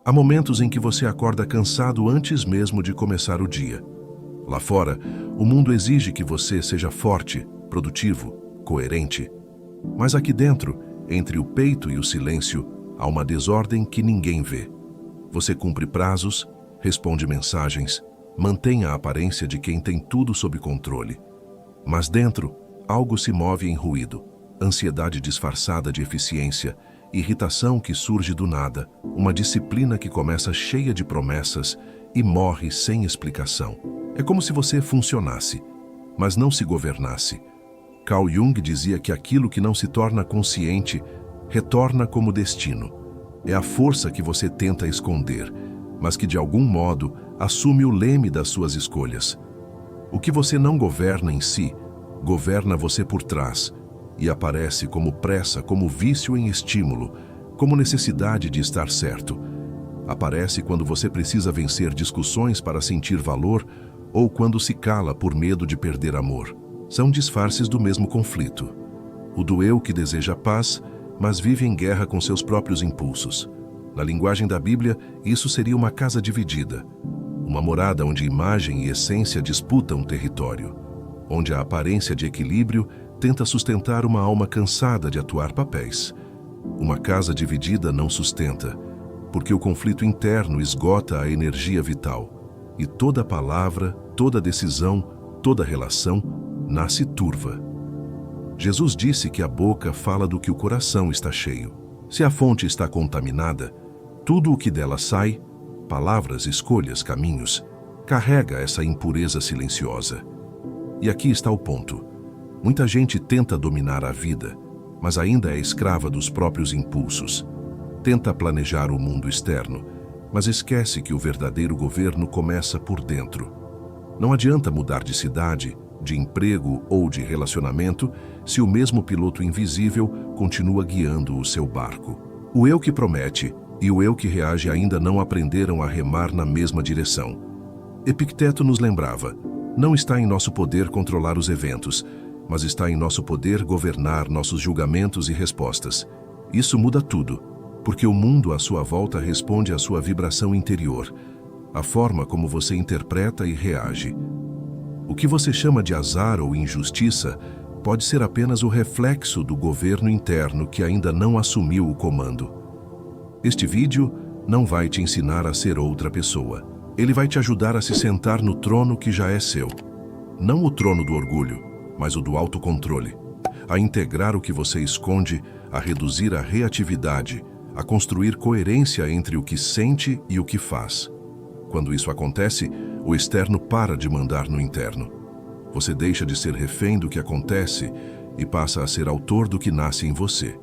Há momentos em que você acorda cansado antes mesmo de começar o dia. Lá fora, o mundo exige que você seja forte, produtivo, coerente. Mas aqui dentro, entre o peito e o silêncio, há uma desordem que ninguém vê. Você cumpre prazos, responde mensagens, mantém a aparência de quem tem tudo sob controle. Mas dentro, algo se move em ruído, ansiedade disfarçada de eficiência, irritação que surge do nada, uma disciplina que começa cheia de promessas e morre sem explicação. É como se você funcionasse, mas não se governasse. Carl Jung dizia que aquilo que não se torna consciente retorna como destino. É a força que você tenta esconder, mas que de algum modo assume o leme das suas escolhas. O que você não governa em si, governa você por trás, e aparece como pressa, como vício em estímulo, como necessidade de estar certo. Aparece quando você precisa vencer discussões para sentir valor ou quando se cala por medo de perder amor. São disfarces do mesmo conflito. O do eu que deseja paz, mas vive em guerra com seus próprios impulsos. Na linguagem da Bíblia, isso seria uma casa dividida. Uma morada onde imagem e essência disputam território. Onde a aparência de equilíbrio tenta sustentar uma alma cansada de atuar papéis. Uma casa dividida não sustenta, porque o conflito interno esgota a energia vital, e toda palavra, toda decisão, toda relação nasce turva. Jesus disse que a boca fala do que o coração está cheio. Se a fonte está contaminada, tudo o que dela sai, palavras, escolhas, caminhos, carrega essa impureza silenciosa. E aqui está o ponto. Muita gente tenta dominar a vida, mas ainda é escrava dos próprios impulsos. Tenta planejar o mundo externo, mas esquece que o verdadeiro governo começa por dentro. Não adianta mudar de cidade, de emprego ou de relacionamento se o mesmo piloto invisível continua guiando o seu barco. O eu que promete e o eu que reage ainda não aprenderam a remar na mesma direção. Epicteto nos lembrava: não está em nosso poder controlar os eventos, mas está em nosso poder governar nossos julgamentos e respostas. Isso muda tudo, porque o mundo à sua volta responde à sua vibração interior, a forma como você interpreta e reage. O que você chama de azar ou injustiça pode ser apenas o reflexo do governo interno que ainda não assumiu o comando. Este vídeo não vai te ensinar a ser outra pessoa. Ele vai te ajudar a se sentar no trono que já é seu. Não o trono do orgulho, mas o do autocontrole, a integrar o que você esconde, a reduzir a reatividade, a construir coerência entre o que sente e o que faz. Quando isso acontece, o externo para de mandar no interno. Você deixa de ser refém do que acontece e passa a ser autor do que nasce em você.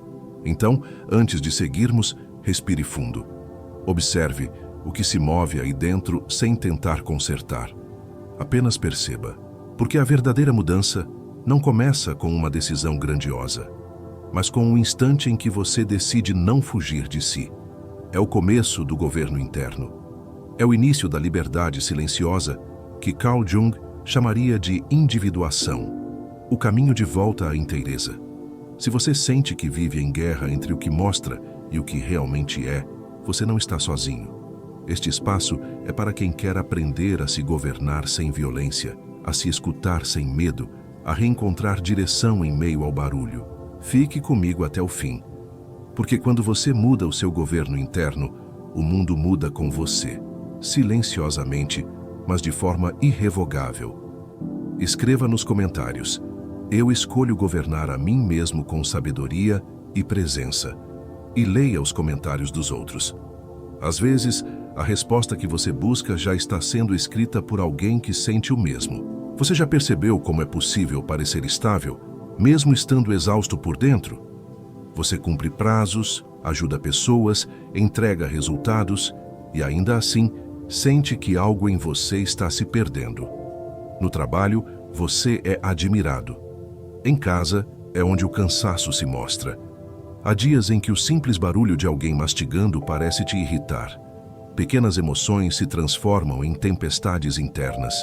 Então, antes de seguirmos, respire fundo. Observe o que se move aí dentro sem tentar consertar. Apenas perceba, porque a verdadeira mudança não começa com uma decisão grandiosa, mas com um instante em que você decide não fugir de si. É o começo do governo interno. É o início da liberdade silenciosa que Carl Jung chamaria de individuação, o caminho de volta à inteireza. Se você sente que vive em guerra entre o que mostra e o que realmente é, você não está sozinho. Este espaço é para quem quer aprender a se governar sem violência, a se escutar sem medo, a reencontrar direção em meio ao barulho. Fique comigo até o fim, porque quando você muda o seu governo interno, o mundo muda com você, silenciosamente, mas de forma irrevogável. Escreva nos comentários: eu escolho governar a mim mesmo com sabedoria e presença. E leia os comentários dos outros. Às vezes, a resposta que você busca já está sendo escrita por alguém que sente o mesmo. Você já percebeu como é possível parecer estável, mesmo estando exausto por dentro? Você cumpre prazos, ajuda pessoas, entrega resultados e ainda assim sente que algo em você está se perdendo. No trabalho, você é admirado. Em casa, é onde o cansaço se mostra. Há dias em que o simples barulho de alguém mastigando parece te irritar. Pequenas emoções se transformam em tempestades internas.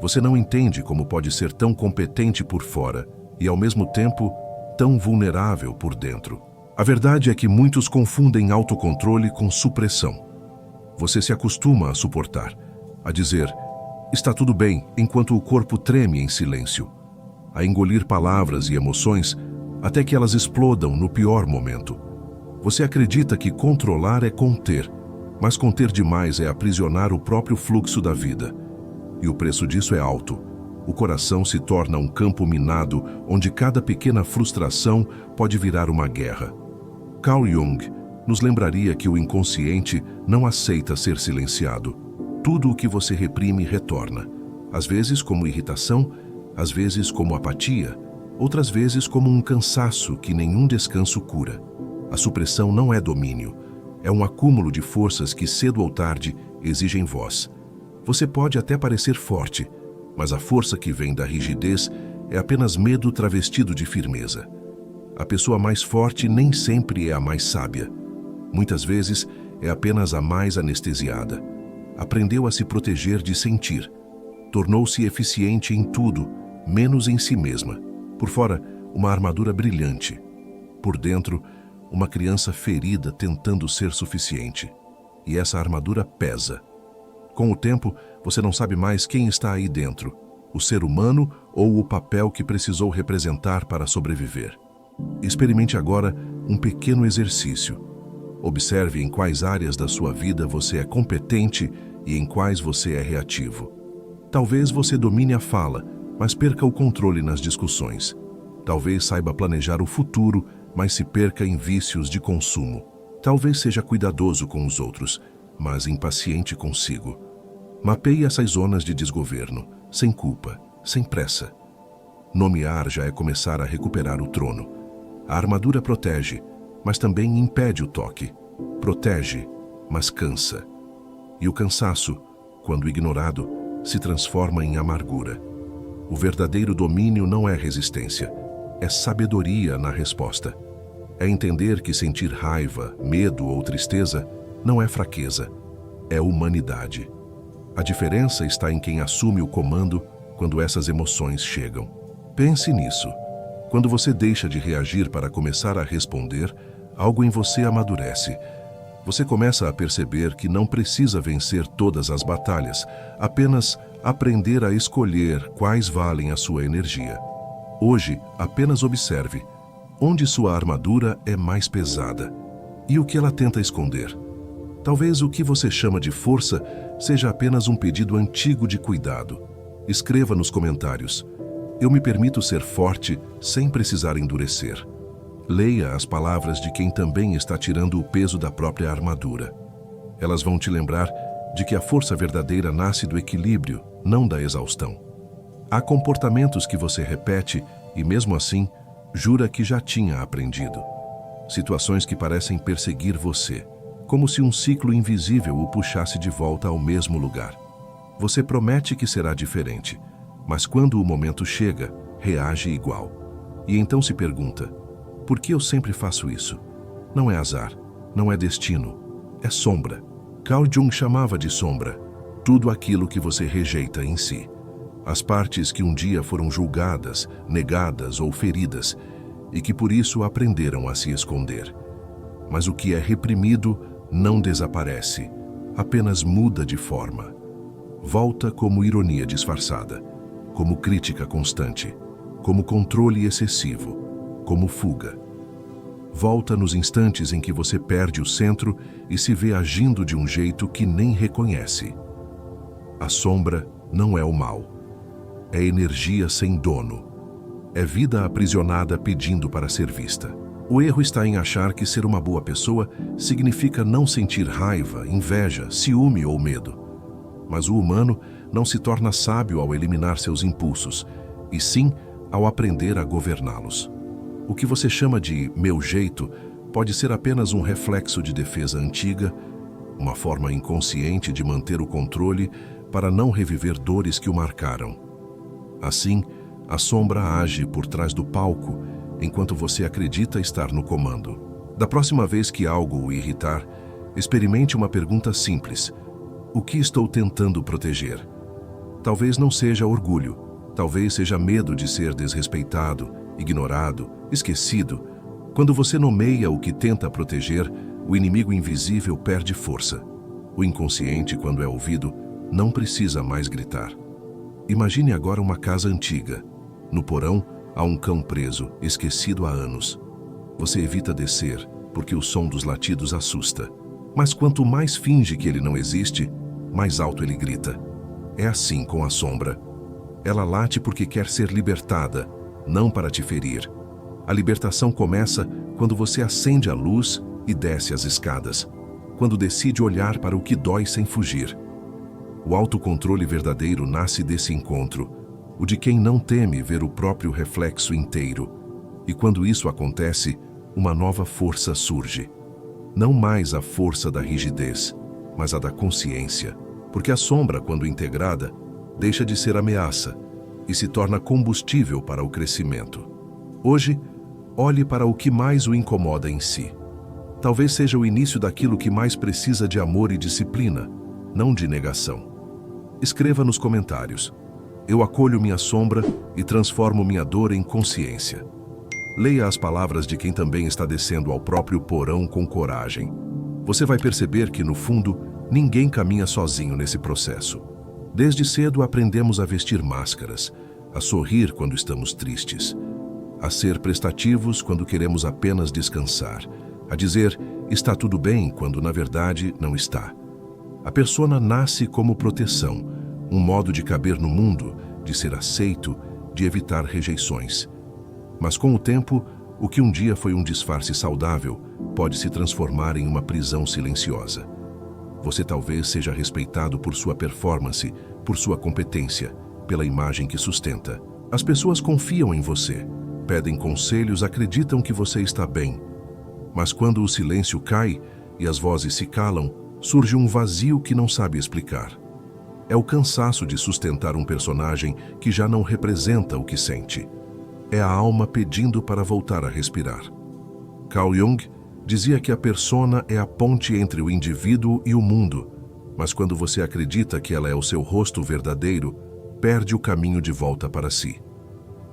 Você não entende como pode ser tão competente por fora e, ao mesmo tempo, tão vulnerável por dentro. A verdade é que muitos confundem autocontrole com supressão. Você se acostuma a suportar, a dizer, está tudo bem, enquanto o corpo treme em silêncio, a engolir palavras e emoções até que elas explodam no pior momento. Você acredita que controlar é conter, mas conter demais é aprisionar o próprio fluxo da vida. E o preço disso é alto. O coração se torna um campo minado onde cada pequena frustração pode virar uma guerra. Carl Jung nos lembraria que o inconsciente não aceita ser silenciado. Tudo o que você reprime retorna, às vezes como irritação, às vezes como apatia, outras vezes como um cansaço que nenhum descanso cura. A supressão não é domínio, é um acúmulo de forças que cedo ou tarde exigem voz. Você pode até parecer forte, mas a força que vem da rigidez é apenas medo travestido de firmeza. A pessoa mais forte nem sempre é a mais sábia. Muitas vezes é apenas a mais anestesiada. Aprendeu a se proteger de sentir. Tornou-se eficiente em tudo, menos em si mesma. Por fora, uma armadura brilhante. Por dentro, uma criança ferida tentando ser suficiente. E essa armadura pesa. Com o tempo, você não sabe mais quem está aí dentro, o ser humano ou o papel que precisou representar para sobreviver. Experimente agora um pequeno exercício. Observe em quais áreas da sua vida você é competente e em quais você é reativo. Talvez você domine a fala, mas perca o controle nas discussões. Talvez saiba planejar o futuro, mas se perca em vícios de consumo. Talvez seja cuidadoso com os outros, mas impaciente consigo. Mapeie essas zonas de desgoverno, sem culpa, sem pressa. Nomear já é começar a recuperar o trono. A armadura protege, mas também impede o toque. Protege, mas cansa. E o cansaço, quando ignorado, se transforma em amargura. O verdadeiro domínio não é resistência, é sabedoria na resposta. É entender que sentir raiva, medo ou tristeza não é fraqueza, é humanidade. A diferença está em quem assume o comando quando essas emoções chegam. Pense nisso. Quando você deixa de reagir para começar a responder, algo em você amadurece. Você começa a perceber que não precisa vencer todas as batalhas, apenas aprender a escolher quais valem a sua energia. Hoje, apenas observe onde sua armadura é mais pesada e o que ela tenta esconder. Talvez o que você chama de força seja apenas um pedido antigo de cuidado. Escreva nos comentários: eu me permito ser forte sem precisar endurecer. Leia as palavras de quem também está tirando o peso da própria armadura. Elas vão te lembrar de que a força verdadeira nasce do equilíbrio, não da exaustão. Há comportamentos que você repete e, mesmo assim, jura que já tinha aprendido. Situações que parecem perseguir você, como se um ciclo invisível o puxasse de volta ao mesmo lugar. Você promete que será diferente, mas quando o momento chega, reage igual. E então se pergunta: por que eu sempre faço isso? Não é azar, não é destino, é sombra. Carl Jung chamava de sombra tudo aquilo que você rejeita em si. As partes que um dia foram julgadas, negadas ou feridas, e que por isso aprenderam a se esconder. Mas o que é reprimido não desaparece, apenas muda de forma. Volta como ironia disfarçada, como crítica constante, como controle excessivo, como fuga. Volta nos instantes em que você perde o centro e se vê agindo de um jeito que nem reconhece. A sombra não é o mal. É energia sem dono. É vida aprisionada pedindo para ser vista. O erro está em achar que ser uma boa pessoa significa não sentir raiva, inveja, ciúme ou medo. Mas o humano não se torna sábio ao eliminar seus impulsos, e sim ao aprender a governá-los. O que você chama de meu jeito pode ser apenas um reflexo de defesa antiga, uma forma inconsciente de manter o controle para não reviver dores que o marcaram. Assim, a sombra age por trás do palco, enquanto você acredita estar no comando. Da próxima vez que algo o irritar, experimente uma pergunta simples: o que estou tentando proteger? Talvez não seja orgulho, talvez seja medo de ser desrespeitado, ignorado, esquecido. Quando você nomeia o que tenta proteger, o inimigo invisível perde força. O inconsciente, quando é ouvido, não precisa mais gritar. Imagine agora uma casa antiga. No porão, há um cão preso, esquecido há anos. Você evita descer, porque o som dos latidos assusta. Mas quanto mais finge que ele não existe, mais alto ele grita. É assim com a sombra. Ela late porque quer ser libertada, não para te ferir. A libertação começa quando você acende a luz e desce as escadas, quando decide olhar para o que dói sem fugir. O autocontrole verdadeiro nasce desse encontro, o de quem não teme ver o próprio reflexo inteiro. E quando isso acontece, uma nova força surge. Não mais a força da rigidez, mas a da consciência, porque a sombra, quando integrada, deixa de ser ameaça e se torna combustível para o crescimento. Hoje, olhe para o que mais o incomoda em si. Talvez seja o início daquilo que mais precisa de amor e disciplina, não de negação. Escreva nos comentários: eu acolho minha sombra e transformo minha dor em consciência. Leia as palavras de quem também está descendo ao próprio porão com coragem. Você vai perceber que, no fundo, ninguém caminha sozinho nesse processo. Desde cedo aprendemos a vestir máscaras, a sorrir quando estamos tristes, a ser prestativos quando queremos apenas descansar, a dizer está tudo bem quando na verdade não está. A persona nasce como proteção, um modo de caber no mundo, de ser aceito, de evitar rejeições. Mas com o tempo, o que um dia foi um disfarce saudável pode se transformar em uma prisão silenciosa. Você talvez seja respeitado por sua performance, por sua competência, pela imagem que sustenta. As pessoas confiam em você, pedem conselhos, acreditam que você está bem. Mas quando o silêncio cai e as vozes se calam, surge um vazio que não sabe explicar. É o cansaço de sustentar um personagem que já não representa o que sente. É a alma pedindo para voltar a respirar. Carl Jung dizia que a persona é a ponte entre o indivíduo e o mundo, mas quando você acredita que ela é o seu rosto verdadeiro, perde o caminho de volta para si.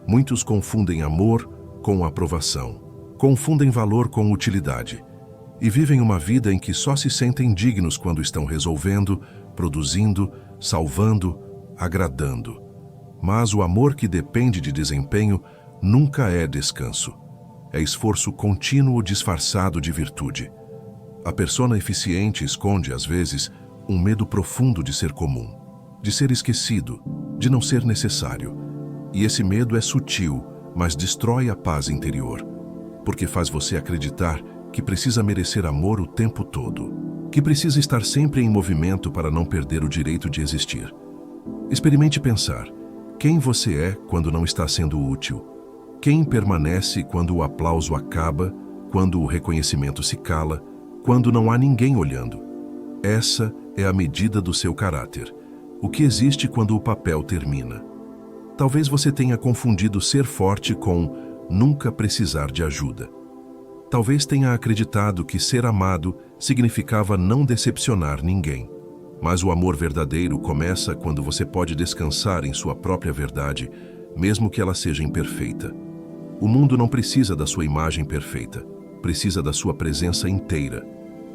Muitos confundem amor com aprovação, confundem valor com utilidade, e vivem uma vida em que só se sentem dignos quando estão resolvendo, produzindo, salvando, agradando. Mas o amor que depende de desempenho nunca é descanso. É esforço contínuo disfarçado de virtude. A persona eficiente esconde, às vezes, um medo profundo de ser comum, de ser esquecido, de não ser necessário. E esse medo é sutil, mas destrói a paz interior, porque faz você acreditar que precisa merecer amor o tempo todo, que precisa estar sempre em movimento para não perder o direito de existir. Experimente pensar: quem você é quando não está sendo útil? Quem permanece quando o aplauso acaba, quando o reconhecimento se cala, quando não há ninguém olhando? Essa é a medida do seu caráter, o que existe quando o papel termina. Talvez você tenha confundido ser forte com nunca precisar de ajuda. Talvez tenha acreditado que ser amado significava não decepcionar ninguém. Mas o amor verdadeiro começa quando você pode descansar em sua própria verdade, mesmo que ela seja imperfeita. O mundo não precisa da sua imagem perfeita, precisa da sua presença inteira.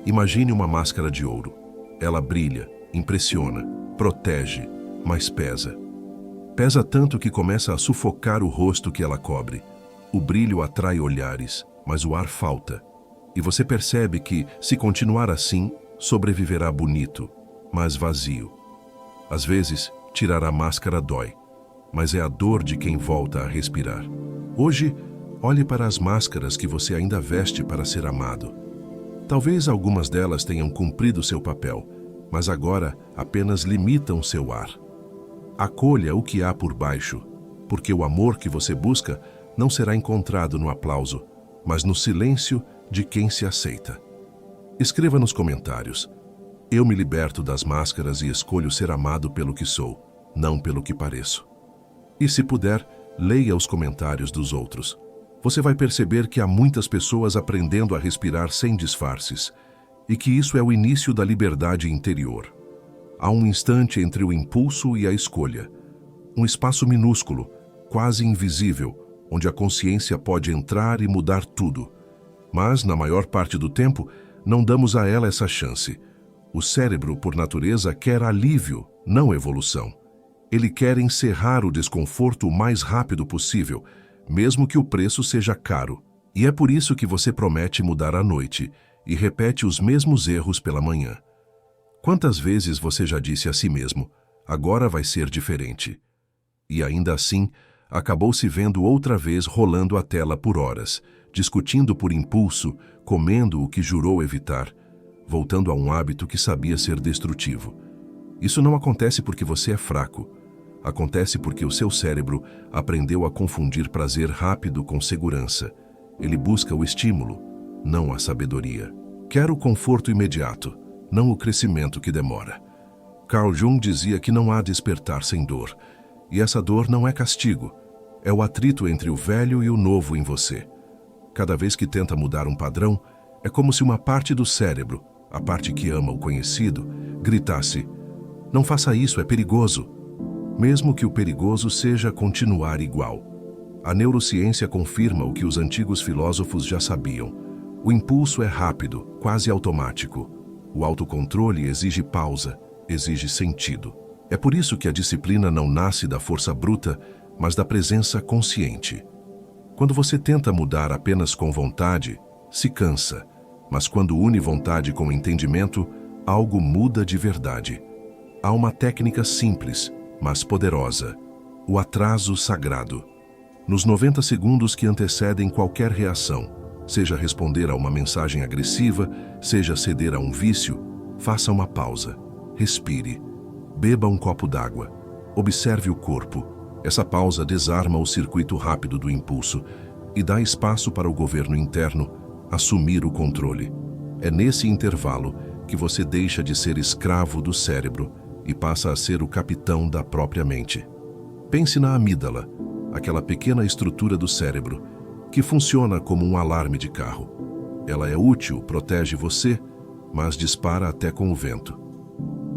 Imagine uma máscara de ouro. Ela brilha, impressiona, protege, mas pesa. Pesa tanto que começa a sufocar o rosto que ela cobre. O brilho atrai olhares, mas o ar falta. E você percebe que, se continuar assim, sobreviverá bonito, mas vazio. Às vezes, tirar a máscara dói, mas é a dor de quem volta a respirar. Hoje, olhe para as máscaras que você ainda veste para ser amado. Talvez algumas delas tenham cumprido seu papel, mas agora apenas limitam seu ar. Acolha o que há por baixo, porque o amor que você busca não será encontrado no aplauso, mas no silêncio de quem se aceita. Escreva nos comentários: eu me liberto das máscaras e escolho ser amado pelo que sou, não pelo que pareço. E se puder, leia os comentários dos outros. Você vai perceber que há muitas pessoas aprendendo a respirar sem disfarces, e que isso é o início da liberdade interior. Há um instante entre o impulso e a escolha, um espaço minúsculo, quase invisível, onde a consciência pode entrar e mudar tudo. Mas, na maior parte do tempo, não damos a ela essa chance. O cérebro, por natureza, quer alívio, não evolução. Ele quer encerrar o desconforto o mais rápido possível, mesmo que o preço seja caro. E é por isso que você promete mudar à noite e repete os mesmos erros pela manhã. Quantas vezes você já disse a si mesmo, agora vai ser diferente? E ainda assim, acabou se vendo outra vez rolando a tela por horas, discutindo por impulso, comendo o que jurou evitar, voltando a um hábito que sabia ser destrutivo. Isso não acontece porque você é fraco. Acontece porque o seu cérebro aprendeu a confundir prazer rápido com segurança. Ele busca o estímulo, não a sabedoria. Quer o conforto imediato, não o crescimento que demora. Carl Jung dizia que não há despertar sem dor. E essa dor não é castigo. É o atrito entre o velho e o novo em você. Cada vez que tenta mudar um padrão, é como se uma parte do cérebro, a parte que ama o conhecido, gritasse: não faça isso, é perigoso. Mesmo que o perigoso seja continuar igual. A neurociência confirma o que os antigos filósofos já sabiam. O impulso é rápido, quase automático. O autocontrole exige pausa, exige sentido. É por isso que a disciplina não nasce da força bruta, mas da presença consciente. Quando você tenta mudar apenas com vontade, se cansa. Mas quando une vontade com entendimento, algo muda de verdade. Há uma técnica simples, mas poderosa: o atraso sagrado. Nos 90 segundos que antecedem qualquer reação, seja responder a uma mensagem agressiva, seja ceder a um vício, faça uma pausa, respire, beba um copo d'água, observe o corpo. Essa pausa desarma o circuito rápido do impulso e dá espaço para o governo interno assumir o controle. É nesse intervalo que você deixa de ser escravo do cérebro e passa a ser o capitão da própria mente. Pense na amígdala, aquela pequena estrutura do cérebro que funciona como um alarme de carro. Ela é útil, protege você, mas dispara até com o vento.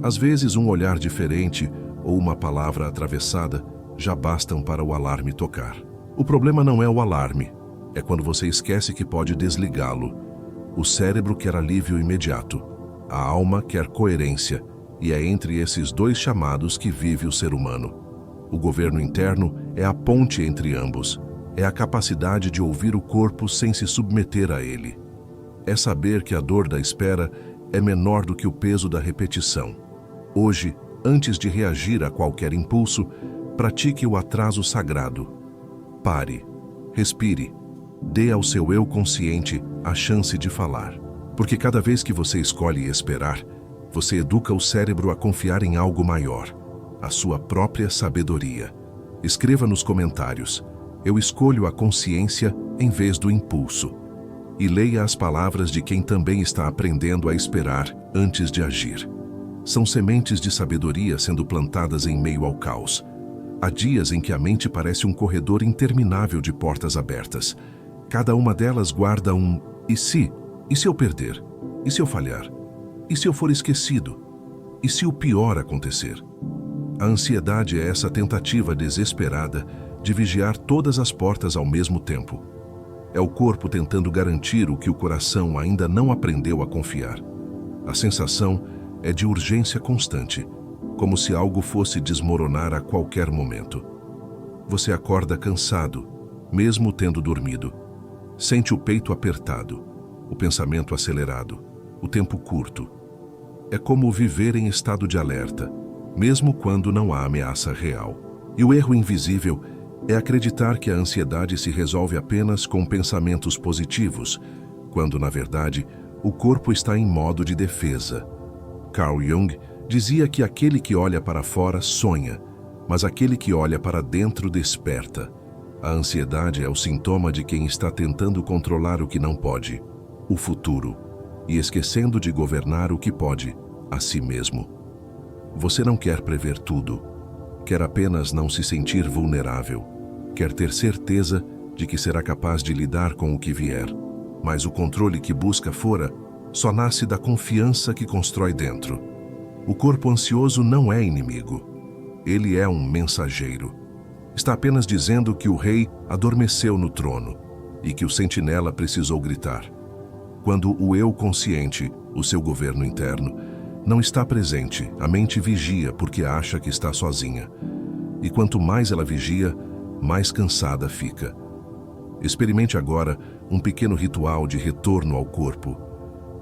Às vezes, um olhar diferente ou uma palavra atravessada já bastam para o alarme tocar. O problema não é o alarme, é quando você esquece que pode desligá-lo. O cérebro quer alívio imediato, a alma quer coerência, e é entre esses dois chamados que vive o ser humano. O governo interno é a ponte entre ambos, é a capacidade de ouvir o corpo sem se submeter a ele. É saber que a dor da espera é menor do que o peso da repetição. Hoje, antes de reagir a qualquer impulso, pratique o atraso sagrado. Pare, respire, dê ao seu eu consciente a chance de falar. Porque cada vez que você escolhe esperar, você educa o cérebro a confiar em algo maior, a sua própria sabedoria. Escreva nos comentários: eu escolho a consciência em vez do impulso. E leia as palavras de quem também está aprendendo a esperar antes de agir. São sementes de sabedoria sendo plantadas em meio ao caos. Há dias em que a mente parece um corredor interminável de portas abertas. Cada uma delas guarda um "e se? E se eu perder? E se eu falhar? E se eu for esquecido? E se o pior acontecer?" A ansiedade é essa tentativa desesperada de vigiar todas as portas ao mesmo tempo. É o corpo tentando garantir o que o coração ainda não aprendeu a confiar. A sensação é de urgência constante, como se algo fosse desmoronar a qualquer momento. Você acorda cansado, mesmo tendo dormido. Sente o peito apertado, o pensamento acelerado, o tempo curto. É como viver em estado de alerta, mesmo quando não há ameaça real. E o erro invisível é acreditar que a ansiedade se resolve apenas com pensamentos positivos, quando, na verdade, o corpo está em modo de defesa. Carl Jung dizia que aquele que olha para fora sonha, mas aquele que olha para dentro desperta. A ansiedade é o sintoma de quem está tentando controlar o que não pode, o futuro, e esquecendo de governar o que pode, a si mesmo. Você não quer prever tudo, quer apenas não se sentir vulnerável, quer ter certeza de que será capaz de lidar com o que vier, mas o controle que busca fora só nasce da confiança que constrói dentro. O corpo ansioso não é inimigo, ele é um mensageiro. Está apenas dizendo que o rei adormeceu no trono e que o sentinela precisou gritar. Quando o eu consciente, o seu governo interno, Não está presente, a mente vigia porque acha que está sozinha. E quanto mais ela vigia, mais cansada fica. Experimente agora um pequeno ritual de retorno ao corpo.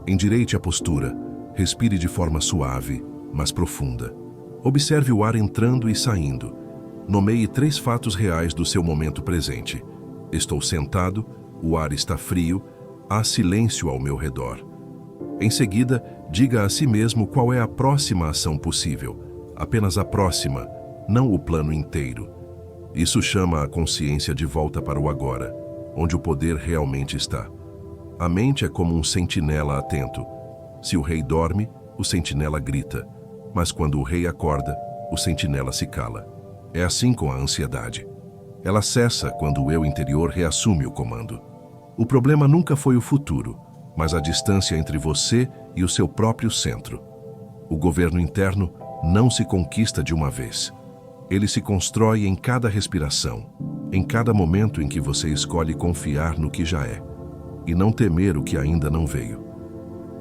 Endireite a postura, respire de forma suave, mas profunda. Observe o ar entrando e saindo. Nomeie 3 fatos reais do seu momento presente. Estou sentado, o ar está frio, há silêncio ao meu redor. Em seguida, diga a si mesmo qual é a próxima ação possível. Apenas a próxima, não o plano inteiro. Isso chama a consciência de volta para o agora, onde o poder realmente está. A mente é como um sentinela atento. Se o rei dorme, o sentinela grita. Mas quando o rei acorda, o sentinela se cala. É assim com a ansiedade. Ela cessa quando o eu interior reassume o comando. O problema nunca foi o futuro, mas a distância entre você e o seu próprio centro. O governo interno não se conquista de uma vez. Ele se constrói em cada respiração, em cada momento em que você escolhe confiar no que já é, e não temer o que ainda não veio.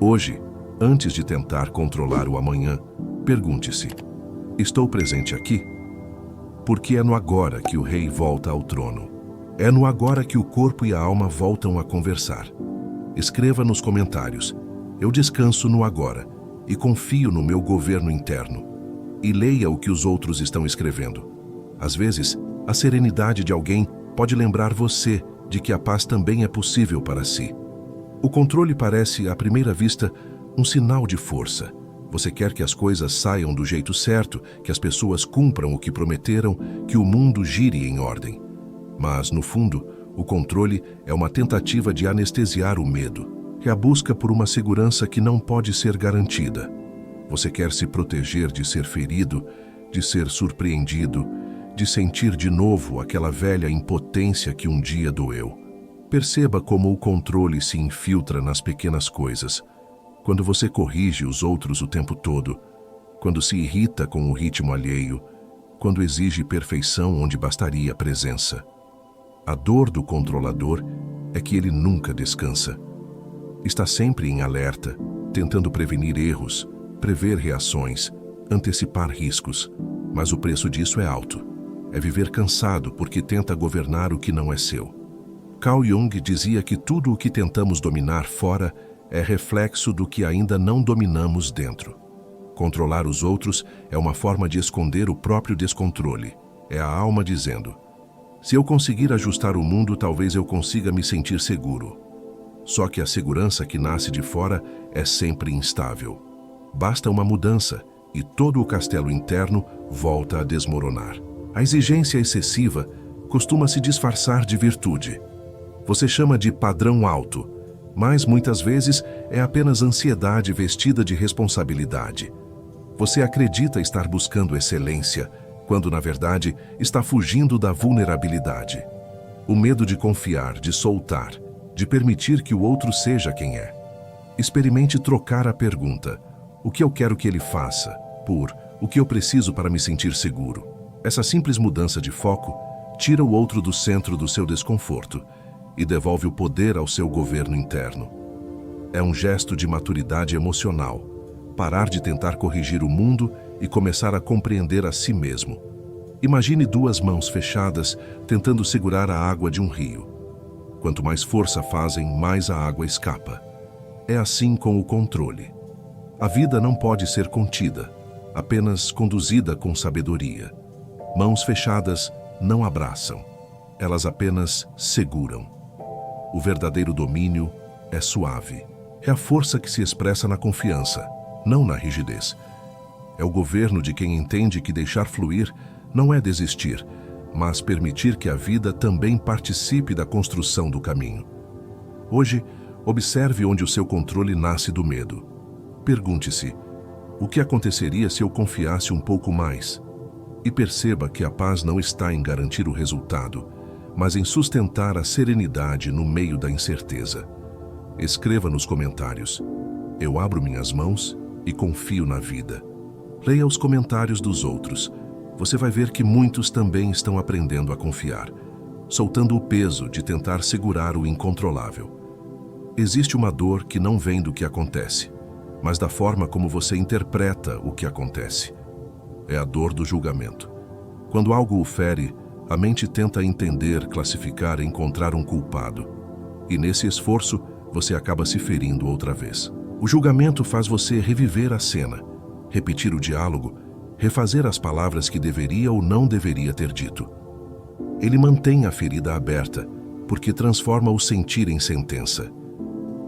Hoje, antes de tentar controlar o amanhã, pergunte-se: estou presente aqui? Porque é no agora que o rei volta ao trono. É no agora que o corpo e a alma voltam a conversar. Escreva nos comentários: eu descanso no agora e confio no meu governo interno. E leia o que os outros estão escrevendo. Às vezes, a serenidade de alguém pode lembrar você de que a paz também é possível para si. O controle parece, à primeira vista, um sinal de força. Você quer que as coisas saiam do jeito certo, que as pessoas cumpram o que prometeram, que o mundo gire em ordem. Mas, no fundo, o controle é uma tentativa de anestesiar o medo. É a busca por uma segurança que não pode ser garantida. Você quer se proteger de ser ferido, de ser surpreendido, de sentir de novo aquela velha impotência que um dia doeu. Perceba como o controle se infiltra nas pequenas coisas. Quando você corrige os outros o tempo todo, quando se irrita com o ritmo alheio, quando exige perfeição onde bastaria presença. A dor do controlador é que ele nunca descansa. Está sempre em alerta, tentando prevenir erros, prever reações, antecipar riscos. Mas o preço disso é alto. É viver cansado porque tenta governar o que não é seu. Carl Jung dizia que tudo o que tentamos dominar fora é reflexo do que ainda não dominamos dentro. Controlar os outros é uma forma de esconder o próprio descontrole. É a alma dizendo: se eu conseguir ajustar o mundo, talvez eu consiga me sentir seguro. Só que a segurança que nasce de fora é sempre instável. Basta uma mudança e todo o castelo interno volta a desmoronar. A exigência excessiva costuma se disfarçar de virtude. Você chama de padrão alto, mas muitas vezes é apenas ansiedade vestida de responsabilidade. Você acredita estar buscando excelência, quando na verdade está fugindo da vulnerabilidade. O medo de confiar, de soltar, de permitir que o outro seja quem é. Experimente trocar a pergunta: o que eu quero que ele faça? Por o que eu preciso para me sentir seguro? Essa simples mudança de foco tira o outro do centro do seu desconforto e devolve o poder ao seu governo interno. É um gesto de maturidade emocional, parar de tentar corrigir o mundo e começar a compreender a si mesmo. Imagine 2 mãos fechadas tentando segurar a água de um rio. Quanto mais força fazem, mais a água escapa. É assim com o controle. A vida não pode ser contida, apenas conduzida com sabedoria. Mãos fechadas não abraçam, elas apenas seguram. O verdadeiro domínio é suave. É a força que se expressa na confiança, não na rigidez. É o governo de quem entende que deixar fluir não é desistir, mas permitir que a vida também participe da construção do caminho. Hoje, observe onde o seu controle nasce do medo. Pergunte-se: o que aconteceria se eu confiasse um pouco mais? E perceba que a paz não está em garantir o resultado, mas em sustentar a serenidade no meio da incerteza. Escreva nos comentários: eu abro minhas mãos e confio na vida. Leia os comentários dos outros. Você vai ver que muitos também estão aprendendo a confiar, soltando o peso de tentar segurar o incontrolável. Existe uma dor que não vem do que acontece, mas da forma como você interpreta o que acontece. É a dor do julgamento. Quando algo o fere, a mente tenta entender, classificar e encontrar um culpado. E nesse esforço, você acaba se ferindo outra vez. O julgamento faz você reviver a cena, repetir o diálogo, refazer as palavras que deveria ou não deveria ter dito. Ele mantém a ferida aberta, porque transforma o sentir em sentença.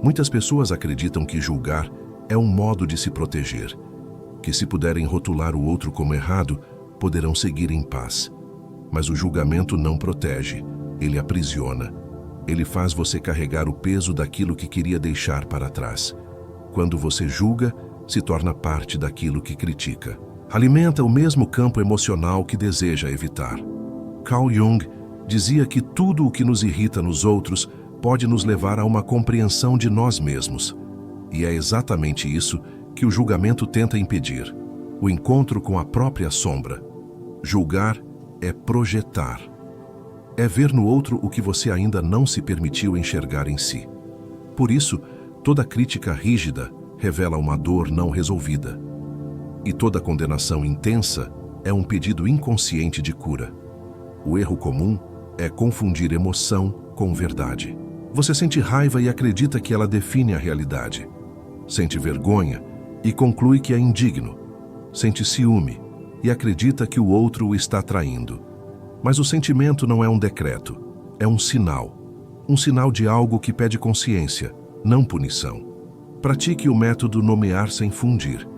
Muitas pessoas acreditam que julgar é um modo de se proteger, que se puderem rotular o outro como errado, poderão seguir em paz. Mas o julgamento não protege, ele aprisiona. Ele faz você carregar o peso daquilo que queria deixar para trás. Quando você julga, se torna parte daquilo que critica. Alimenta o mesmo campo emocional que deseja evitar. Carl Jung dizia que tudo o que nos irrita nos outros pode nos levar a uma compreensão de nós mesmos. E é exatamente isso que o julgamento tenta impedir. O encontro com a própria sombra. Julgar é projetar. É ver no outro o que você ainda não se permitiu enxergar em si. Por isso, toda crítica rígida revela uma dor não resolvida. E toda condenação intensa é um pedido inconsciente de cura. O erro comum é confundir emoção com verdade. Você sente raiva e acredita que ela define a realidade. Sente vergonha e conclui que é indigno. Sente ciúme e acredita que o outro o está traindo. Mas o sentimento não é um decreto, é um sinal. Um sinal de algo que pede consciência, não punição. Pratique o método nomear sem fundir.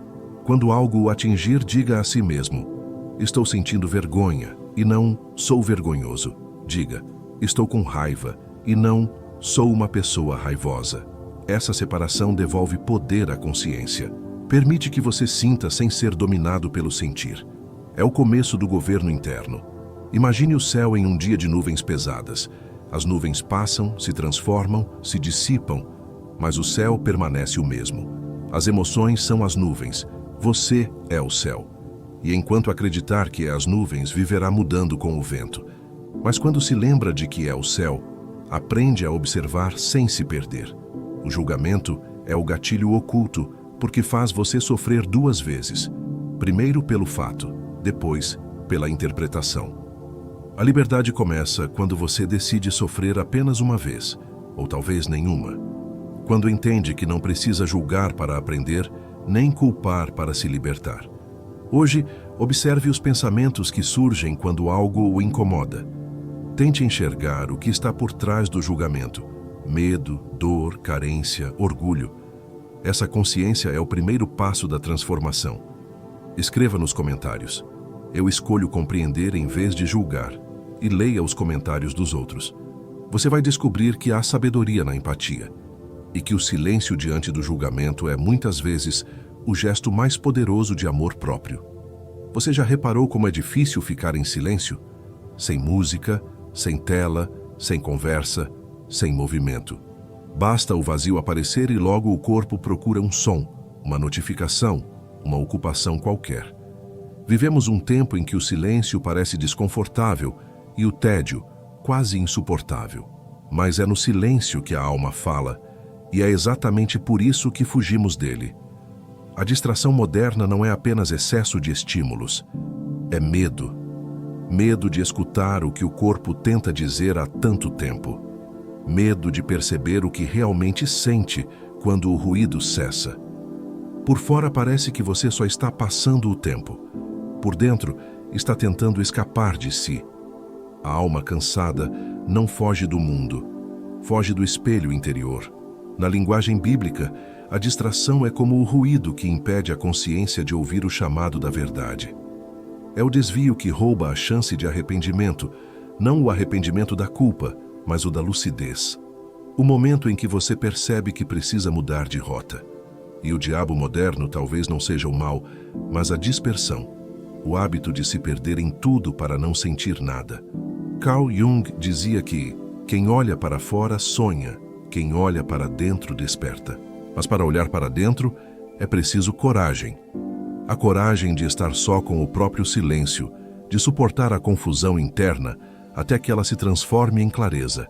Quando algo o atingir, diga a si mesmo: estou sentindo vergonha, e não sou vergonhoso. Diga: estou com raiva, e não sou uma pessoa raivosa. Essa separação devolve poder à consciência. Permite que você sinta sem ser dominado pelo sentir. É o começo do governo interno. Imagine o céu em um dia de nuvens pesadas. As nuvens passam, se transformam, se dissipam, mas o céu permanece o mesmo. As emoções são as nuvens. Você é o céu. E enquanto acreditar que é as nuvens, viverá mudando com o vento. Mas quando se lembra de que é o céu, aprende a observar sem se perder. O julgamento é o gatilho oculto, porque faz você sofrer duas vezes. Primeiro pelo fato, depois pela interpretação. A liberdade começa quando você decide sofrer apenas uma vez, ou talvez nenhuma. Quando entende que não precisa julgar para aprender, nem culpar para se libertar. Hoje, observe os pensamentos que surgem quando algo o incomoda. Tente enxergar o que está por trás do julgamento. Medo, dor, carência, orgulho. Essa consciência é o primeiro passo da transformação. Escreva nos comentários: eu escolho compreender em vez de julgar. E leia os comentários dos outros. Você vai descobrir que há sabedoria na empatia e que o silêncio diante do julgamento é, muitas vezes, o gesto mais poderoso de amor próprio. Você já reparou como é difícil ficar em silêncio? Sem música, sem tela, sem conversa, sem movimento. Basta o vazio aparecer e logo o corpo procura um som, uma notificação, uma ocupação qualquer. Vivemos um tempo em que o silêncio parece desconfortável e o tédio quase insuportável. Mas é no silêncio que a alma fala, e é exatamente por isso que fugimos dele. A distração moderna não é apenas excesso de estímulos, é medo. Medo de escutar o que o corpo tenta dizer há tanto tempo. Medo de perceber o que realmente sente quando o ruído cessa. Por fora parece que você só está passando o tempo. Por dentro, está tentando escapar de si. A alma cansada não foge do mundo, foge do espelho interior. Na linguagem bíblica, a distração é como o ruído que impede a consciência de ouvir o chamado da verdade. É o desvio que rouba a chance de arrependimento, não o arrependimento da culpa, mas o da lucidez. O momento em que você percebe que precisa mudar de rota. E o diabo moderno talvez não seja o mal, mas a dispersão. O hábito de se perder em tudo para não sentir nada. Carl Jung dizia que quem olha para fora sonha, quem olha para dentro desperta. Mas para olhar para dentro é preciso coragem. A coragem de estar só com o próprio silêncio, de suportar a confusão interna até que ela se transforme em clareza.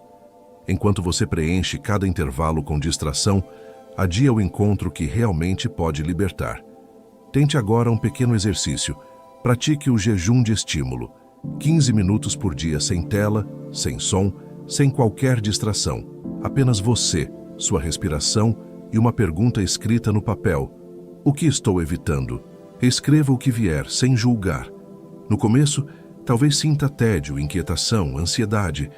Enquanto você preenche cada intervalo com distração, Adia o encontro que realmente pode libertar. Tente agora um pequeno exercício. Pratique o jejum de estímulo. 15 minutos por dia sem tela, sem som, sem qualquer distração. Apenas você, sua respiração e uma pergunta escrita no papel. O que estou evitando? Escreva o que vier, sem julgar. No começo, talvez sinta tédio, inquietação, ansiedade,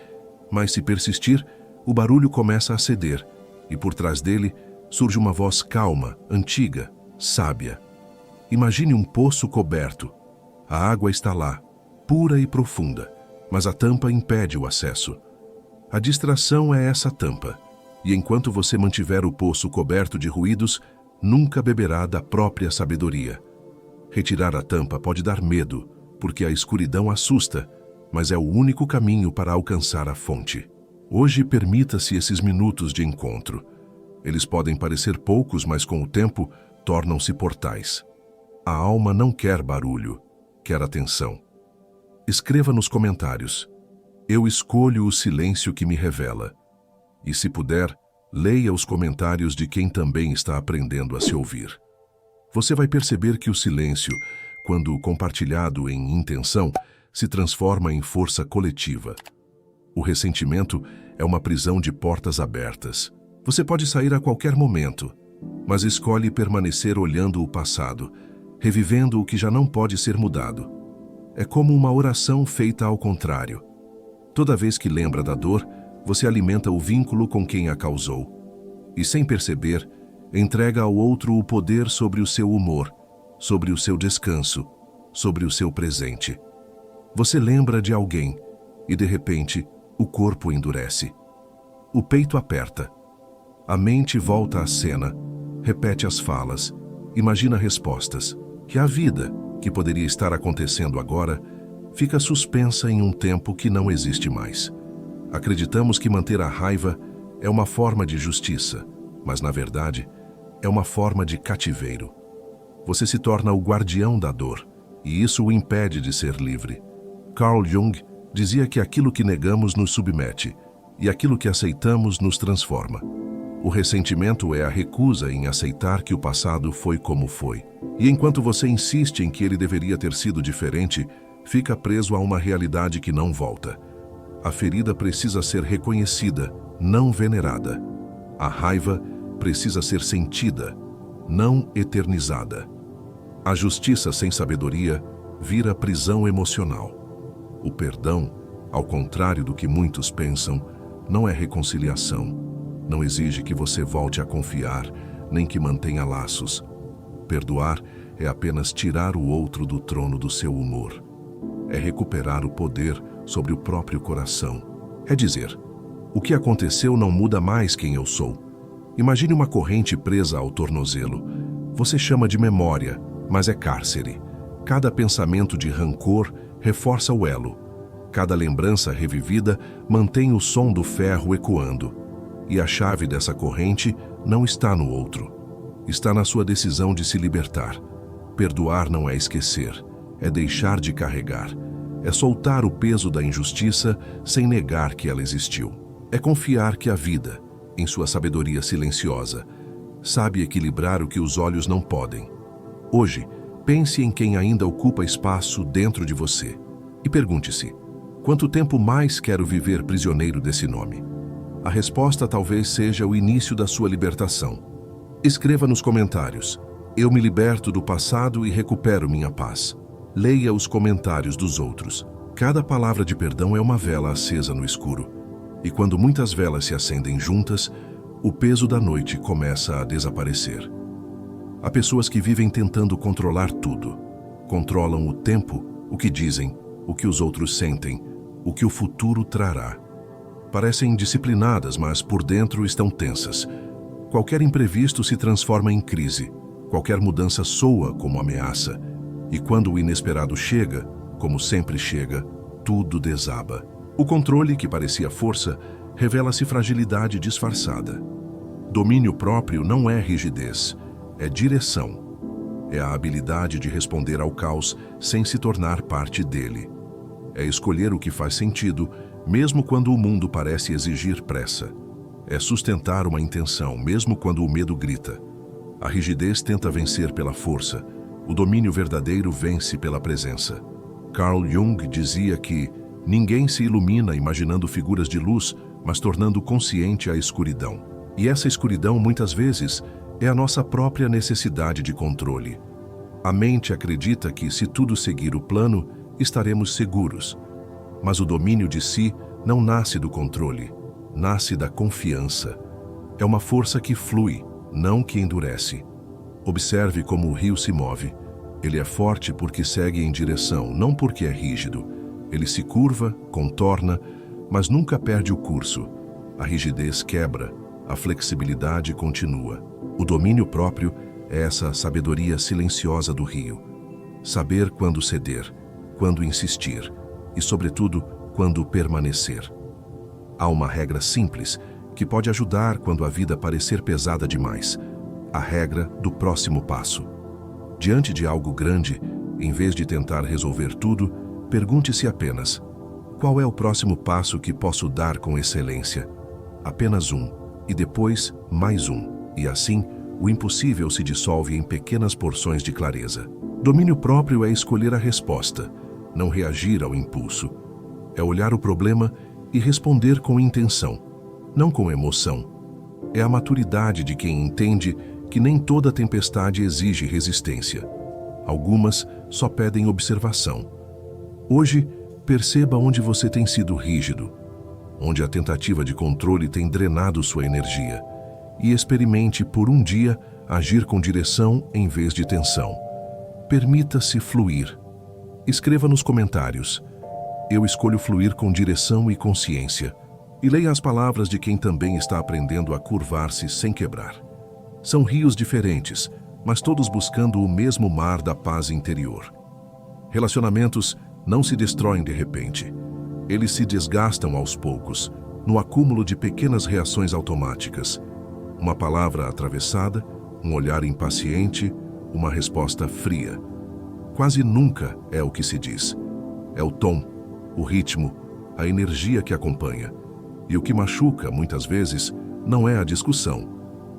mas se persistir, o barulho começa a ceder e por trás dele surge uma voz calma, antiga, sábia. Imagine um poço coberto. A água está lá, pura e profunda, mas a tampa impede o acesso. A distração é essa tampa, e enquanto você mantiver o poço coberto de ruídos, nunca beberá da própria sabedoria. Retirar a tampa pode dar medo, porque a escuridão assusta, mas é o único caminho para alcançar a fonte. Hoje, permita-se esses minutos de encontro. Eles podem parecer poucos, mas com o tempo, tornam-se portais. A alma não quer barulho, quer atenção. Escreva nos comentários: eu escolho o silêncio que me revela. E se puder, leia os comentários de quem também está aprendendo a se ouvir. Você vai perceber que o silêncio, quando compartilhado em intenção, se transforma em força coletiva. O ressentimento é uma prisão de portas abertas. Você pode sair a qualquer momento, mas escolhe permanecer olhando o passado, revivendo o que já não pode ser mudado. É como uma oração feita ao contrário. Toda vez que lembra da dor, você alimenta o vínculo com quem a causou. E sem perceber, entrega ao outro o poder sobre o seu humor, sobre o seu descanso, sobre o seu presente. Você lembra de alguém e, de repente, o corpo endurece. O peito aperta. A mente volta à cena, repete as falas, imagina respostas. Que a vida, que poderia estar acontecendo agora, fica suspensa em um tempo que não existe mais. Acreditamos que manter a raiva é uma forma de justiça, mas, na verdade, é uma forma de cativeiro. Você se torna o guardião da dor, e isso o impede de ser livre. Carl Jung dizia que aquilo que negamos nos submete, e aquilo que aceitamos nos transforma. O ressentimento é a recusa em aceitar que o passado foi como foi. E enquanto você insiste em que ele deveria ter sido diferente, fica preso a uma realidade que não volta. A ferida precisa ser reconhecida, não venerada. A raiva precisa ser sentida, não eternizada. A justiça sem sabedoria vira prisão emocional. O perdão, ao contrário do que muitos pensam, não é reconciliação. Não exige que você volte a confiar, nem que mantenha laços. Perdoar é apenas tirar o outro do trono do seu humor. É recuperar o poder sobre o próprio coração. É dizer, o que aconteceu não muda mais quem eu sou. Imagine uma corrente presa ao tornozelo. Você chama de memória, mas é cárcere. Cada pensamento de rancor reforça o elo. Cada lembrança revivida mantém o som do ferro ecoando. E a chave dessa corrente não está no outro. Está na sua decisão de se libertar. Perdoar não é esquecer, é deixar de carregar. É soltar o peso da injustiça sem negar que ela existiu. É confiar que a vida, em sua sabedoria silenciosa, sabe equilibrar o que os olhos não podem. Hoje, pense em quem ainda ocupa espaço dentro de você e pergunte-se: quanto tempo mais quero viver prisioneiro desse nome? A resposta talvez seja o início da sua libertação. Escreva nos comentários: eu me liberto do passado e recupero minha paz. Leia os comentários dos outros. Cada palavra de perdão é uma vela acesa no escuro. E quando muitas velas se acendem juntas, o peso da noite começa a desaparecer. Há pessoas que vivem tentando controlar tudo. Controlam o tempo, o que dizem, o que os outros sentem, o que o futuro trará. Parecem disciplinadas, mas por dentro estão tensas. Qualquer imprevisto se transforma em crise. Qualquer mudança soa como ameaça. E quando o inesperado chega, como sempre chega, tudo desaba. O controle, que parecia força, revela-se fragilidade disfarçada. Domínio próprio não é rigidez, é direção. É a habilidade de responder ao caos sem se tornar parte dele. É escolher o que faz sentido, mesmo quando o mundo parece exigir pressa. é sustentar uma intenção, mesmo quando o medo grita. A rigidez tenta vencer pela força. O domínio verdadeiro vence pela presença. Carl Jung dizia que ninguém se ilumina imaginando figuras de luz, mas tornando consciente a escuridão. E essa escuridão, muitas vezes, é a nossa própria necessidade de controle. A mente acredita que, se tudo seguir o plano, estaremos seguros. Mas o domínio de si não nasce do controle, nasce da confiança. É uma força que flui, não que endurece. Observe como o rio se move. Ele é forte porque segue em direção, não porque é rígido. Ele se curva, contorna, mas nunca perde o curso. A rigidez quebra, a flexibilidade continua. O domínio próprio é essa sabedoria silenciosa do rio. Saber quando ceder, quando insistir e, sobretudo, quando permanecer. Há uma regra simples que pode ajudar quando a vida parecer pesada demais. A regra do próximo passo. Diante de algo grande, em vez de tentar resolver tudo, pergunte-se apenas: qual é o próximo passo que posso dar com excelência? Apenas um, e depois mais um. E assim, o impossível se dissolve em pequenas porções de clareza. Domínio próprio é escolher a resposta, não reagir ao impulso. É olhar o problema e responder com intenção, não com emoção. É a maturidade de quem entende que nem toda tempestade exige resistência. Algumas só pedem observação. Hoje, perceba onde você tem sido rígido, onde a tentativa de controle tem drenado sua energia, e experimente por um dia agir com direção em vez de tensão. Permita-se fluir. Escreva nos comentários: eu escolho fluir com direção e consciência. E leia as palavras de quem também está aprendendo a curvar-se sem quebrar. São rios diferentes, mas todos buscando o mesmo mar da paz interior. Relacionamentos não se destroem de repente. Eles se desgastam aos poucos, no acúmulo de pequenas reações automáticas. Uma palavra atravessada, um olhar impaciente, uma resposta fria. Quase nunca é o que se diz. É o tom, o ritmo, a energia que acompanha. E o que machuca, muitas vezes, não é a discussão,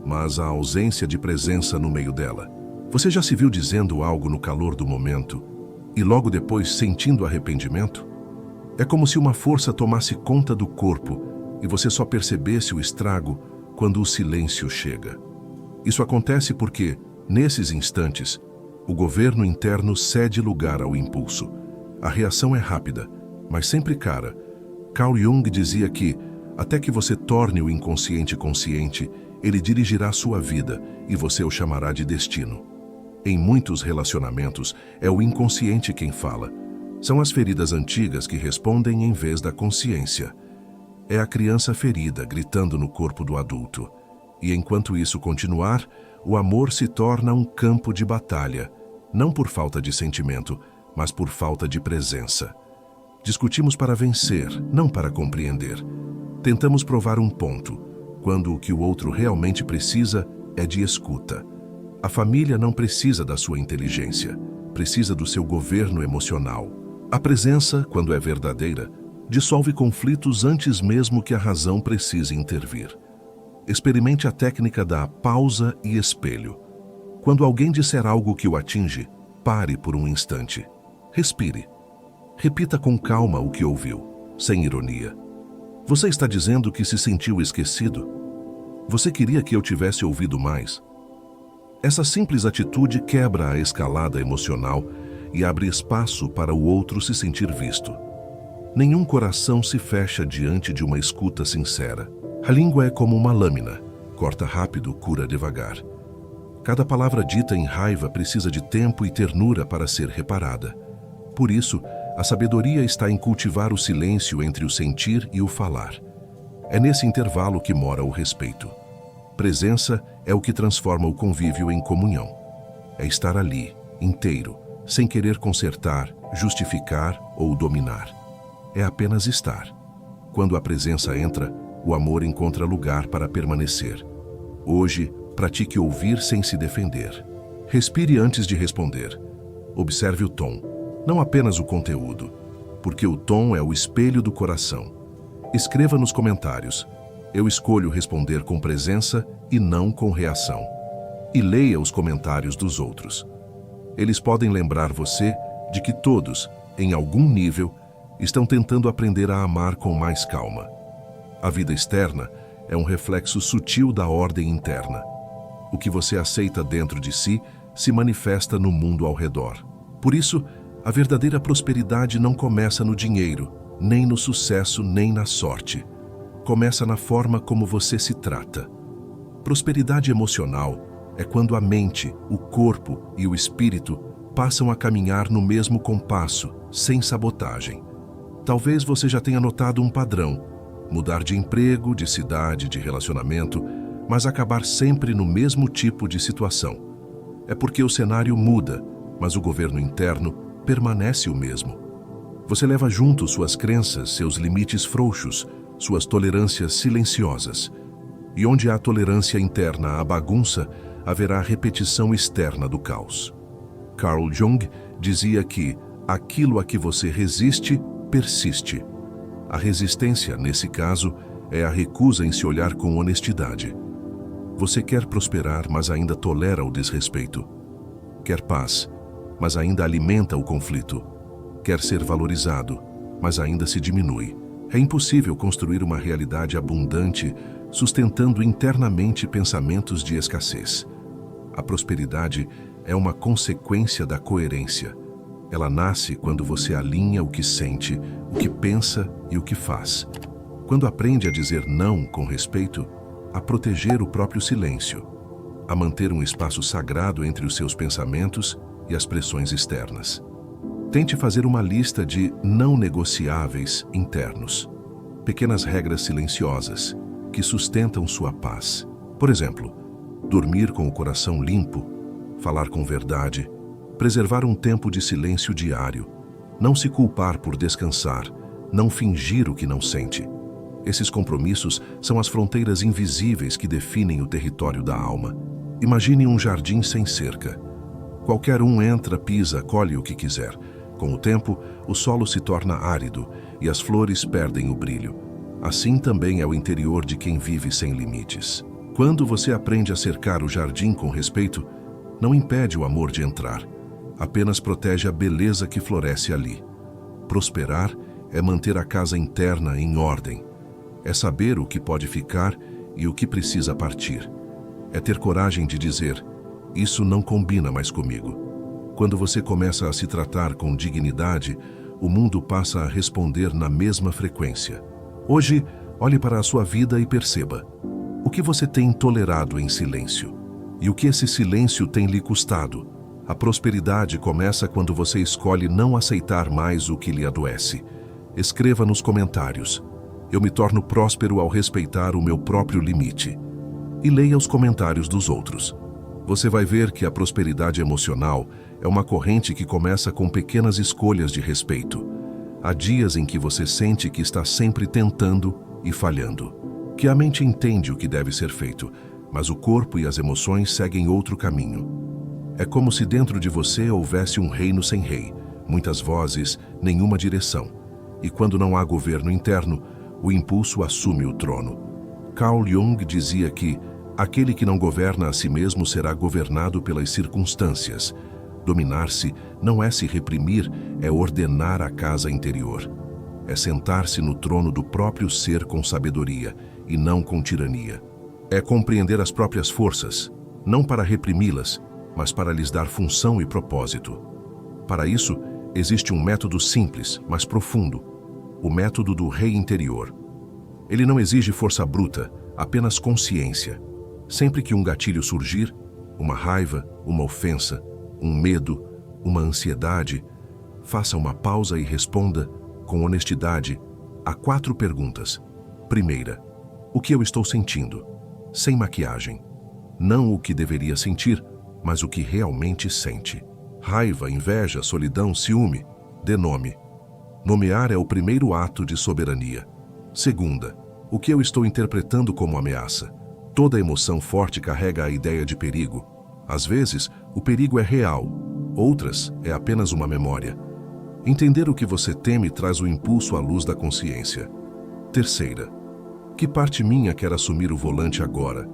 mas a ausência de presença no meio dela. Você já se viu dizendo algo no calor do momento e logo depois sentindo arrependimento? É como se uma força tomasse conta do corpo e você só percebesse o estrago quando o silêncio chega. Isso acontece porque, nesses instantes, o governo interno cede lugar ao impulso. A reação é rápida, mas sempre cara. Carl Jung dizia que, até que você torne o inconsciente consciente, ele dirigirá sua vida e você o chamará de destino. Em muitos relacionamentos, é o inconsciente quem fala. São as feridas antigas que respondem em vez da consciência. É a criança ferida gritando no corpo do adulto. E enquanto isso continuar, o amor se torna um campo de batalha, não por falta de sentimento, mas por falta de presença. Discutimos para vencer, não para compreender. Tentamos provar um ponto, quando o que o outro realmente precisa é de escuta. A família não precisa da sua inteligência, precisa do seu governo emocional. A presença, quando é verdadeira, dissolve conflitos antes mesmo que a razão precise intervir. Experimente a técnica da pausa e espelho. Quando alguém disser algo que o atinge, pare por um instante. Respire. Repita com calma o que ouviu, sem ironia. Você está dizendo que se sentiu esquecido? Você queria que eu tivesse ouvido mais? Essa simples atitude quebra a escalada emocional e abre espaço para o outro se sentir visto. Nenhum coração se fecha diante de uma escuta sincera. A língua é como uma lâmina, corta rápido, cura devagar. Cada palavra dita em raiva precisa de tempo e ternura para ser reparada. Por isso, a sabedoria está em cultivar o silêncio entre o sentir e o falar. É nesse intervalo que mora o respeito. Presença é o que transforma o convívio em comunhão. É estar ali, inteiro, sem querer consertar, justificar ou dominar. É apenas estar. Quando a presença entra, o amor encontra lugar para permanecer. Hoje, pratique ouvir sem se defender. Respire antes de responder. Observe o tom, não apenas o conteúdo, porque o tom é o espelho do coração. Escreva nos comentários: eu escolho responder com presença e não com reação. E leia os comentários dos outros. Eles podem lembrar você de que todos, em algum nível, estão tentando aprender a amar com mais calma. A vida externa é um reflexo sutil da ordem interna. O que você aceita dentro de si se manifesta no mundo ao redor. Por isso, a verdadeira prosperidade não começa no dinheiro, nem no sucesso, nem na sorte. Começa na forma como você se trata. Prosperidade emocional é quando a mente, o corpo e o espírito passam a caminhar no mesmo compasso, sem sabotagem. Talvez você já tenha notado um padrão: mudar de emprego, de cidade, de relacionamento, mas acabar sempre no mesmo tipo de situação. É porque o cenário muda, mas o governo interno permanece o mesmo. Você leva junto suas crenças, seus limites frouxos, suas tolerâncias silenciosas. E onde há tolerância interna à bagunça, haverá repetição externa do caos. Carl Jung dizia que aquilo a que você resiste, persiste. A resistência, nesse caso, é a recusa em se olhar com honestidade. Você quer prosperar, mas ainda tolera o desrespeito. Quer paz, mas ainda alimenta o conflito. Quer ser valorizado, mas ainda se diminui. É impossível construir uma realidade abundante sustentando internamente pensamentos de escassez. A prosperidade é uma consequência da coerência. Ela nasce quando você alinha o que sente, o que pensa e o que faz. Quando aprende a dizer não com respeito, a proteger o próprio silêncio, a manter um espaço sagrado entre os seus pensamentos e as pressões externas. Tente fazer uma lista de não negociáveis internos, pequenas regras silenciosas que sustentam sua paz. Por exemplo, dormir com o coração limpo, falar com verdade, preservar um tempo de silêncio diário, não se culpar por descansar, não fingir o que não sente. Esses compromissos são as fronteiras invisíveis que definem o território da alma. Imagine um jardim sem cerca. Qualquer um entra, pisa, colhe o que quiser. Com o tempo, o solo se torna árido e as flores perdem o brilho. Assim também é o interior de quem vive sem limites. Quando você aprende a cercar o jardim com respeito, não impede o amor de entrar, apenas protege a beleza que floresce ali. Prosperar é manter a casa interna em ordem. É saber o que pode ficar e o que precisa partir. É ter coragem de dizer: isso não combina mais comigo. Quando você começa a se tratar com dignidade, o mundo passa a responder na mesma frequência. Hoje, olhe para a sua vida e perceba: o que você tem tolerado em silêncio? E o que esse silêncio tem lhe custado? A prosperidade começa quando você escolhe não aceitar mais o que lhe adoece. Escreva nos comentários: eu me torno próspero ao respeitar o meu próprio limite. E leia os comentários dos outros. Você vai ver que a prosperidade emocional é uma corrente que começa com pequenas escolhas de respeito. Há dias em que você sente que está sempre tentando e falhando, que a mente entende o que deve ser feito, mas o corpo e as emoções seguem outro caminho. É como se dentro de você houvesse um reino sem rei, muitas vozes, nenhuma direção. E quando não há governo interno, o impulso assume o trono. Carl Jung dizia que aquele que não governa a si mesmo será governado pelas circunstâncias. Dominar-se não é se reprimir, é ordenar a casa interior. É sentar-se no trono do próprio ser com sabedoria e não com tirania. É compreender as próprias forças, não para reprimi-las, mas para lhes dar função e propósito. Para isso, existe um método simples, mas profundo: o método do rei interior. Ele não exige força bruta, apenas consciência. Sempre que um gatilho surgir, uma raiva, uma ofensa, um medo, uma ansiedade, faça uma pausa e responda, com honestidade, a 4 perguntas. Primeira: o que eu estou sentindo? Sem maquiagem. Não o que deveria sentir, mas o que realmente sente. Raiva, inveja, solidão, ciúme. Dê nome. Nomear é o primeiro ato de soberania. Segunda: o que eu estou interpretando como ameaça? Toda emoção forte carrega a ideia de perigo. Às vezes, o perigo é real, outras é apenas uma memória. Entender o que você teme traz o impulso à luz da consciência. Terceira: Que parte minha quer assumir o volante agora?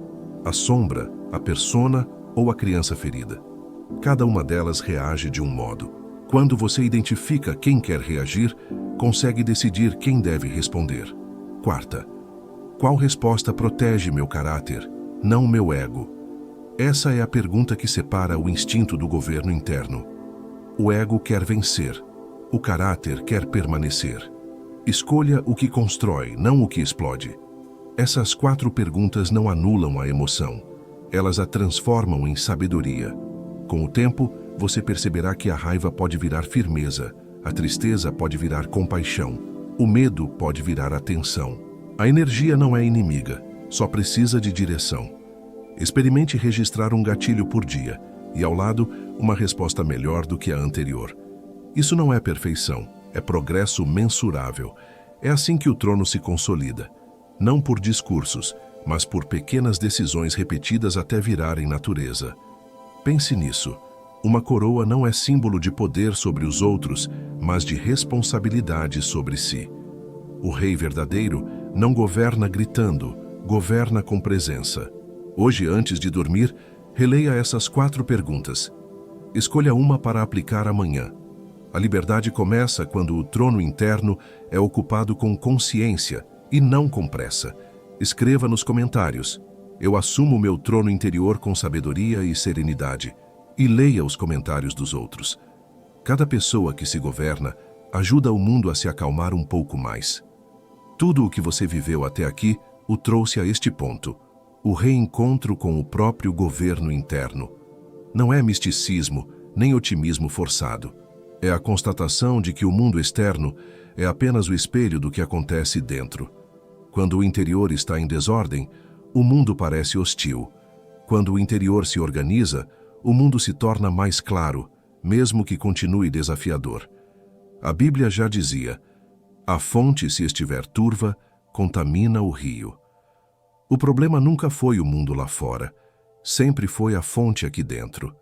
A sombra, a persona ou a criança ferida? Cada uma delas reage de um modo. Quando você identifica quem quer reagir, consegue decidir quem deve responder. Quarta, qual resposta protege meu caráter, não meu ego? Essa é a pergunta que separa o instinto do governo interno. O ego quer vencer, o caráter quer permanecer. Escolha o que constrói, não o que explode. Essas 4 perguntas não anulam a emoção. Elas a transformam em sabedoria. Com o tempo, você perceberá que a raiva pode virar firmeza, a tristeza pode virar compaixão, o medo pode virar atenção. A energia não é inimiga, só precisa de direção. Experimente registrar um gatilho por dia e, ao lado, uma resposta melhor do que a anterior. Isso não é perfeição, é progresso mensurável. É assim que o trono se consolida. Não por discursos, mas por pequenas decisões repetidas até virarem natureza. Pense nisso. Uma coroa não é símbolo de poder sobre os outros, mas de responsabilidade sobre si. O rei verdadeiro não governa gritando, governa com presença. Hoje, antes de dormir, releia essas 4 perguntas. Escolha uma para aplicar amanhã. A liberdade começa quando o trono interno é ocupado com consciência e não com pressa. Escreva nos comentários: eu assumo meu trono interior com sabedoria e serenidade. E leia os comentários dos outros. Cada pessoa que se governa ajuda o mundo a se acalmar um pouco mais. Tudo o que você viveu até aqui o trouxe a este ponto: o reencontro com o próprio governo interno. Não é misticismo, nem otimismo forçado. É a constatação de que o mundo externo é apenas o espelho do que acontece dentro. Quando o interior está em desordem, o mundo parece hostil. Quando o interior se organiza, o mundo se torna mais claro, mesmo que continue desafiador. A Bíblia já dizia: a fonte, se estiver turva, contamina o rio. O problema nunca foi o mundo lá fora, sempre foi a fonte aqui dentro.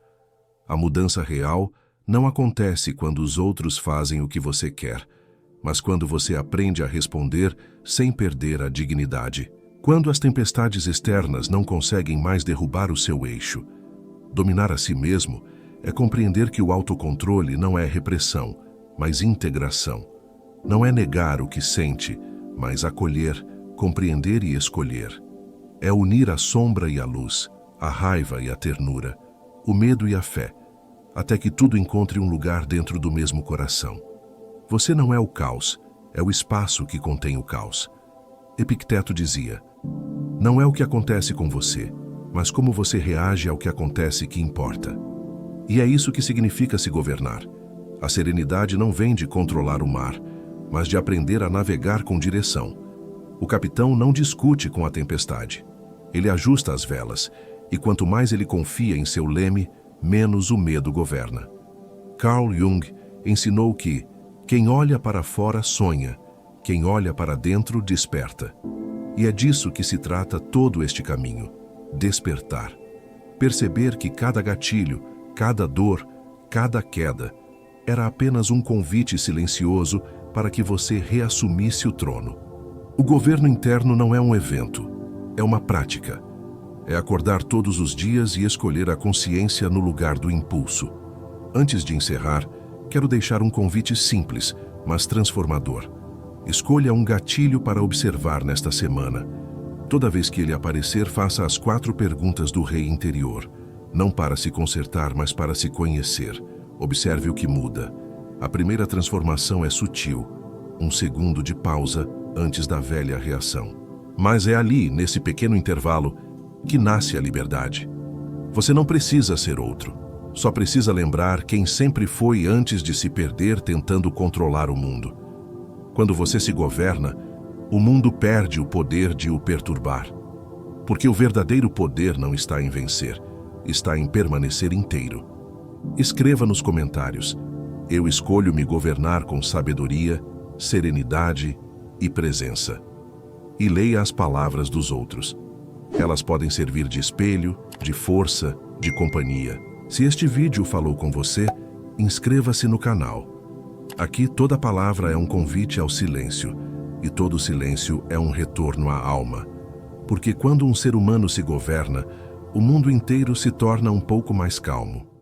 A mudança real não acontece quando os outros fazem o que você quer, mas quando você aprende a responder sem perder a dignidade. Quando as tempestades externas não conseguem mais derrubar o seu eixo. Dominar a si mesmo é compreender que o autocontrole não é repressão, mas integração. Não é negar o que sente, mas acolher, compreender e escolher. É unir a sombra e a luz, a raiva e a ternura, o medo e a fé, até que tudo encontre um lugar dentro do mesmo coração. Você não é o caos, é o espaço que contém o caos. Epicteto dizia: não é o que acontece com você, mas como você reage ao que acontece que importa. E é isso que significa se governar. A serenidade não vem de controlar o mar, mas de aprender a navegar com direção. O capitão não discute com a tempestade. Ele ajusta as velas, e quanto mais ele confia em seu leme, menos o medo governa. Carl Jung ensinou que quem olha para fora sonha, quem olha para dentro desperta. E é disso que se trata todo este caminho: despertar. Perceber que cada gatilho, cada dor, cada queda era apenas um convite silencioso para que você reassumisse o trono. O governo interno não é um evento, é uma prática. É acordar todos os dias e escolher a consciência no lugar do impulso. Antes de encerrar, quero deixar um convite simples, mas transformador. Escolha um gatilho para observar nesta semana. Toda vez que ele aparecer, faça as 4 perguntas do rei interior. Não para se consertar, mas para se conhecer. Observe o que muda. A primeira transformação é sutil. Um segundo de pausa antes da velha reação. Mas é ali, nesse pequeno intervalo, que nasce a liberdade. Você não precisa ser outro. Só precisa lembrar quem sempre foi antes de se perder tentando controlar o mundo. Quando você se governa, o mundo perde o poder de o perturbar. Porque o verdadeiro poder não está em vencer, está em permanecer inteiro. Escreva nos comentários: eu escolho me governar com sabedoria, serenidade e presença. E leia as palavras dos outros. Elas podem servir de espelho, de força, de companhia. Se este vídeo falou com você, inscreva-se no canal. Aqui toda palavra é um convite ao silêncio. e todo silêncio é um retorno à alma. Porque quando um ser humano se governa, o mundo inteiro se torna um pouco mais calmo.